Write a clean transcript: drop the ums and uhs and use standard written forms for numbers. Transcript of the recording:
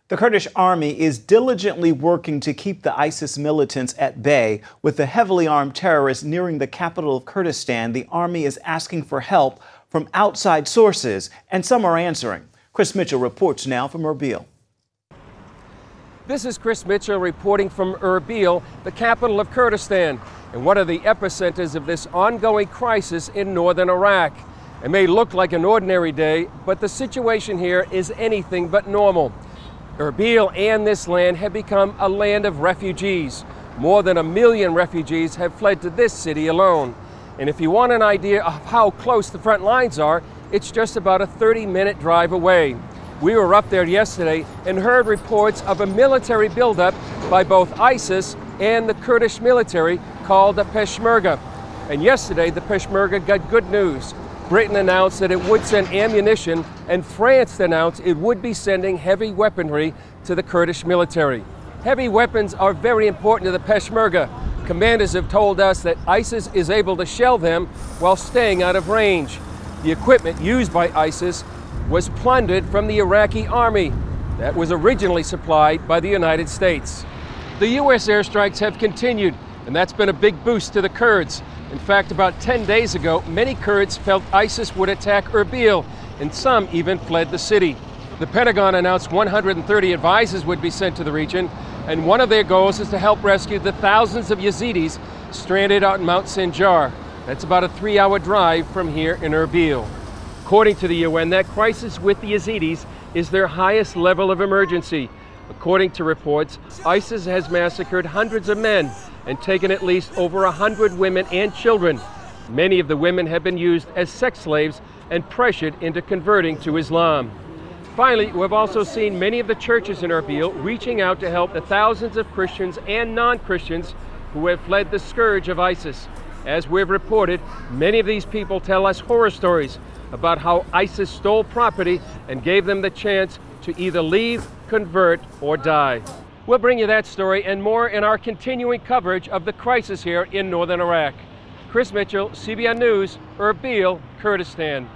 The Kurdish army is diligently working to keep the ISIS militants at bay. With the heavily armed terrorists nearing the capital of Kurdistan, the army is asking for help from outside sources, and some are answering. Chris Mitchell reports now from Erbil. This is Chris Mitchell reporting from Erbil, the capital of Kurdistan, and one of the epicenters of this ongoing crisis in northern Iraq. It may look like an ordinary day, but the situation here is anything but normal. Erbil and this land have become a land of refugees. More than 1 million refugees have fled to this city alone. And if you want an idea of how close the front lines are, it's just about a 30-minute drive away. We were up there yesterday and heard reports of a military buildup by both ISIS and the Kurdish military called the Peshmerga. And yesterday, the Peshmerga got good news. Britain announced that it would send ammunition, and France announced it would be sending heavy weaponry to the Kurdish military. Heavy weapons are very important to the Peshmerga. Commanders have told us that ISIS is able to shell them while staying out of range. The equipment used by ISIS was plundered from the Iraqi army that was originally supplied by the United States. The U.S. airstrikes have continued, and that's been a big boost to the Kurds. In fact, about 10 days ago, many Kurds felt ISIS would attack Erbil, and some even fled the city. The Pentagon announced 130 advisors would be sent to the region, and one of their goals is to help rescue the thousands of Yazidis stranded out in Mount Sinjar. That's about a 3-hour drive from here in Erbil. According to the UN, that crisis with the Yazidis is their highest level of emergency. According to reports, ISIS has massacred hundreds of men and taken at least over 100 women and children. Many of the women have been used as sex slaves and pressured into converting to Islam. Finally, we've also seen many of the churches in Erbil reaching out to help the thousands of Christians and non-Christians who have fled the scourge of ISIS. As we've reported, many of these people tell us horror stories about how ISIS stole property and gave them the chance to either leave, convert, or die. We'll bring you that story and more in our continuing coverage of the crisis here in northern Iraq. Chris Mitchell, CBN News, Erbil, Kurdistan.